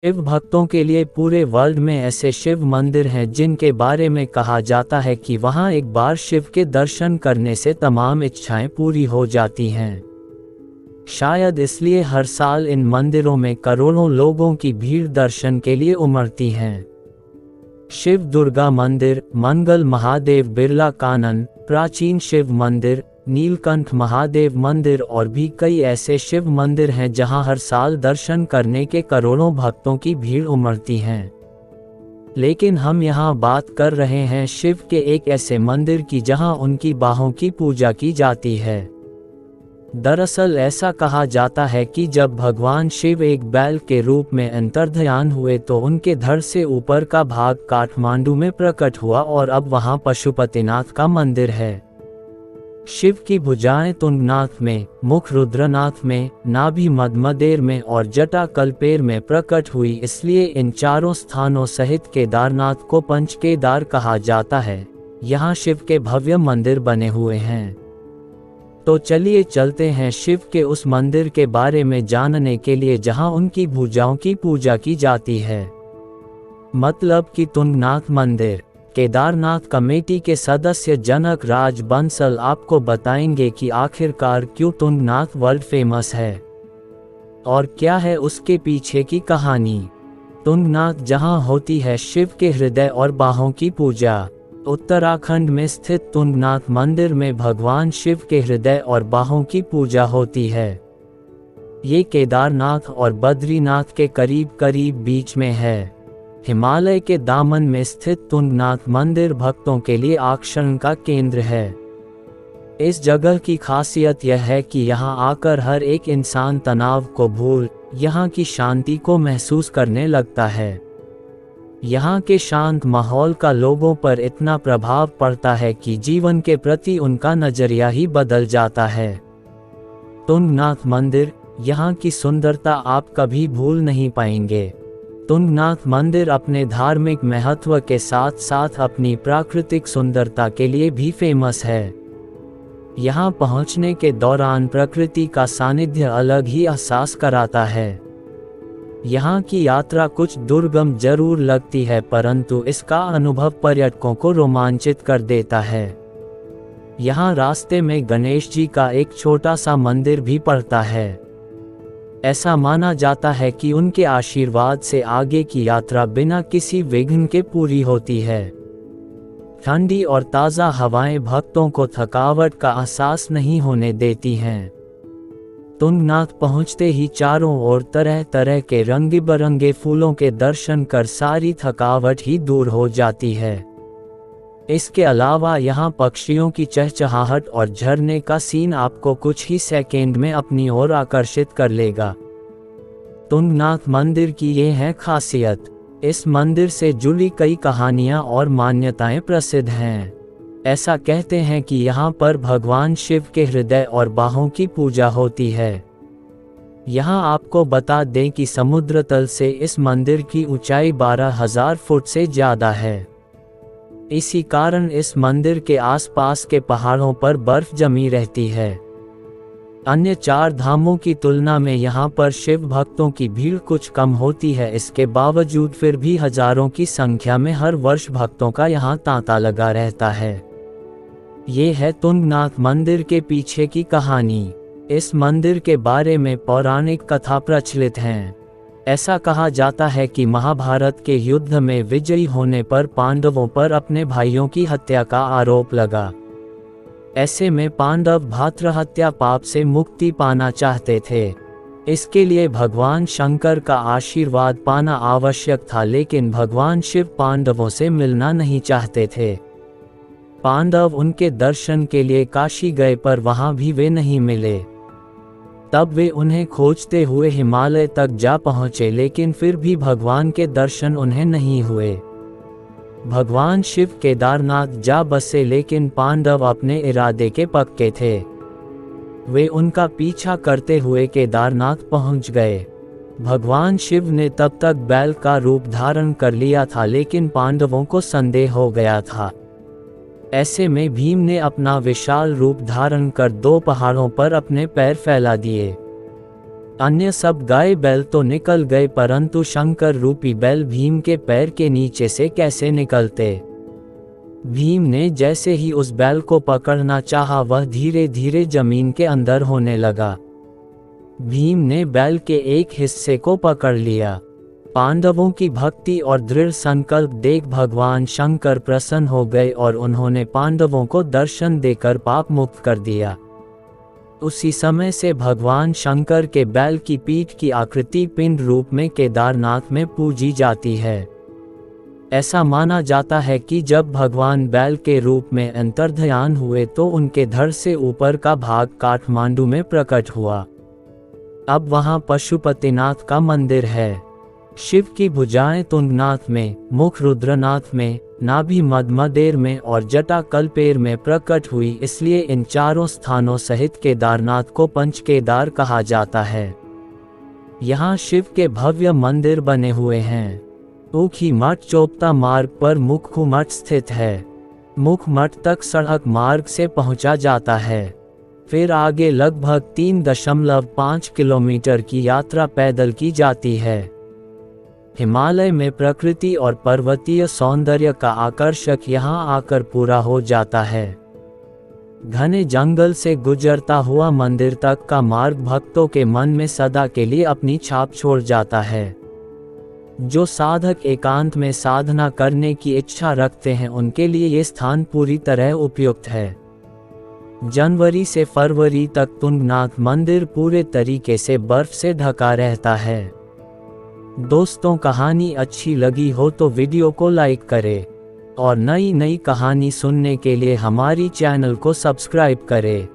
शिव भक्तों के लिए पूरे वर्ल्ड में ऐसे शिव मंदिर हैं जिनके बारे में कहा जाता है कि वहां एक बार शिव के दर्शन करने से तमाम इच्छाएं पूरी हो जाती हैं। शायद इसलिए हर साल इन मंदिरों में करोड़ों लोगों की भीड़ दर्शन के लिए उमड़ती हैं। शिव दुर्गा मंदिर, मंगल महादेव बिरला कानन, प्राचीन शिव मंदिर, नीलकंठ महादेव मंदिर और भी कई ऐसे शिव मंदिर हैं जहां हर साल दर्शन करने के करोड़ों भक्तों की भीड़ उमड़ती हैं। लेकिन हम यहां बात कर रहे हैं शिव के एक ऐसे मंदिर की जहां उनकी बाहों की पूजा की जाती है। दरअसल ऐसा कहा जाता है कि जब भगवान शिव एक बैल के रूप में अंतर्ध्यान हुए तो उनके धड़ से ऊपर का भाग काठमांडू में प्रकट हुआ और अब वहां पशुपतिनाथ का मंदिर है। शिव की भुजाएं तुंगनाथ में, मुख रुद्रनाथ में, नाभि मदमदेर में और जटा कल्पेर में प्रकट हुई, इसलिए इन चारों स्थानों सहित केदारनाथ को पंच केदार कहा जाता है। यहाँ शिव के भव्य मंदिर बने हुए हैं। तो चलिए चलते हैं शिव के उस मंदिर के बारे में जानने के लिए जहां उनकी भुजाओं की पूजा की जाती है। मतलब कि तुंगनाथ मंदिर। केदारनाथ कमेटी के सदस्य जनक राज बंसल आपको बताएंगे कि आखिरकार क्यों तुंगनाथ वर्ल्ड फेमस है और क्या है उसके पीछे की कहानी। तुंगनाथ जहां होती है शिव के हृदय और बाहों की पूजा। उत्तराखंड में स्थित तुंगनाथ मंदिर में भगवान शिव के हृदय और बाहों की पूजा होती है। ये केदारनाथ और बद्रीनाथ के करीब करीब बीच में है। हिमालय के दामन में स्थित तुंगनाथ मंदिर भक्तों के लिए आकर्षण का केंद्र है। इस जगह की खासियत यह है कि यहाँ आकर हर एक इंसान तनाव को भूल यहाँ की शांति को महसूस करने लगता है। यहाँ के शांत माहौल का लोगों पर इतना प्रभाव पड़ता है कि जीवन के प्रति उनका नजरिया ही बदल जाता है। तुंगनाथ मंदिर, यहाँ की सुंदरता आप कभी भूल नहीं पाएंगे। तुंगनाथ मंदिर अपने धार्मिक महत्व के साथ साथ अपनी प्राकृतिक सुंदरता के लिए भी फेमस है। यहाँ पहुँचने के दौरान प्रकृति का सानिध्य अलग ही एहसास कराता है। यहाँ की यात्रा कुछ दुर्गम जरूर लगती है, परंतु इसका अनुभव पर्यटकों को रोमांचित कर देता है। यहाँ रास्ते में गणेश जी का एक छोटा सा मंदिर भी पड़ता है। ऐसा माना जाता है कि उनके आशीर्वाद से आगे की यात्रा बिना किसी विघ्न के पूरी होती है। ठंडी और ताज़ा हवाएं भक्तों को थकावट का एहसास नहीं होने देती हैं। तुंगनाथ पहुंचते ही चारों ओर तरह तरह के रंग बिरंगे फूलों के दर्शन कर सारी थकावट ही दूर हो जाती है। इसके अलावा यहाँ पक्षियों की चहचहाहट और झरने का सीन आपको कुछ ही सेकेंड में अपनी ओर आकर्षित कर लेगा। तुंगनाथ मंदिर की ये है खासियत। इस मंदिर से जुड़ी कई कहानियाँ और मान्यताएं प्रसिद्ध हैं। ऐसा कहते हैं कि यहाँ पर भगवान शिव के हृदय और बाहों की पूजा होती है। यहाँ आपको बता दें कि समुद्र तल से इस मंदिर की ऊंचाई 12,000 फुट से ज़्यादा है। इसी कारण इस मंदिर के आसपास के पहाड़ों पर बर्फ जमी रहती है। अन्य 4 धामों की तुलना में यहाँ पर शिव भक्तों की भीड़ कुछ कम होती है। इसके बावजूद फिर भी हजारों की संख्या में हर वर्ष भक्तों का यहाँ तांता लगा रहता है। ये है तुंगनाथ मंदिर के पीछे की कहानी। इस मंदिर के बारे में पौराणिक कथा प्रचलित हैं। ऐसा कहा जाता है कि महाभारत के युद्ध में विजयी होने पर पांडवों पर अपने भाइयों की हत्या का आरोप लगा। ऐसे में पांडव भ्रातृहत्या पाप से मुक्ति पाना चाहते थे। इसके लिए भगवान शंकर का आशीर्वाद पाना आवश्यक था, लेकिन भगवान शिव पांडवों से मिलना नहीं चाहते थे। पांडव उनके दर्शन के लिए काशी गए पर वहां भी वे नहीं मिले। तब वे उन्हें खोजते हुए हिमालय तक जा पहुँचे, लेकिन फिर भी भगवान के दर्शन उन्हें नहीं हुए। भगवान शिव केदारनाथ जा बसे, लेकिन पांडव अपने इरादे के पक्के थे। वे उनका पीछा करते हुए केदारनाथ पहुंच गए। भगवान शिव ने तब तक बैल का रूप धारण कर लिया था, लेकिन पांडवों को संदेह हो गया था। ऐसे में भीम ने अपना विशाल रूप धारण कर 2 पहाड़ों पर अपने पैर फैला दिए। अन्य सब गाय बैल तो निकल गए, परंतु शंकर रूपी बैल भीम के पैर के नीचे से कैसे निकलते। भीम ने जैसे ही उस बैल को पकड़ना चाहा, वह धीरे धीरे जमीन के अंदर होने लगा। भीम ने बैल के एक हिस्से को पकड़ लिया। पांडवों की भक्ति और दृढ़ संकल्प देख भगवान शंकर प्रसन्न हो गए और उन्होंने पांडवों को दर्शन देकर पाप मुक्त कर दिया। उसी समय से भगवान शंकर के बैल की पीठ की आकृति पिंड रूप में केदारनाथ में पूजी जाती है। ऐसा माना जाता है कि जब भगवान बैल के रूप में अंतर्ध्यान हुए तो उनके धड़ से ऊपर का भाग काठमांडू में प्रकट हुआ। अब वहां पशुपतिनाथ का मंदिर है। शिव की भुजाएं तुंगनाथ में, मुख रुद्रनाथ में, नाभि मदमदेर में और जटा कल्पेर में प्रकट हुई, इसलिए इन चारों स्थानों सहित केदारनाथ को पंच केदार कहा जाता है। यहाँ शिव के भव्य मंदिर बने हुए हैं। ऊखी मठ चोपता मार्ग पर मुख्य मठ स्थित है। मुख्य मठ तक सड़क मार्ग से पहुंचा जाता है। फिर आगे लगभग 3.5 किलोमीटर की यात्रा पैदल की जाती है। हिमालय में प्रकृति और पर्वतीय सौंदर्य का आकर्षक यहाँ आकर पूरा हो जाता है। घने जंगल से गुजरता हुआ मंदिर तक का मार्ग भक्तों के मन में सदा के लिए अपनी छाप छोड़ जाता है। जो साधक एकांत में साधना करने की इच्छा रखते हैं, उनके लिए ये स्थान पूरी तरह उपयुक्त है। जनवरी से फरवरी तक तुंगनाथ मंदिर पूरे तरीके से बर्फ से ढका रहता है। दोस्तों, कहानी अच्छी लगी हो तो वीडियो को लाइक करें और नई नई कहानी सुनने के लिए हमारी चैनल को सब्सक्राइब करें।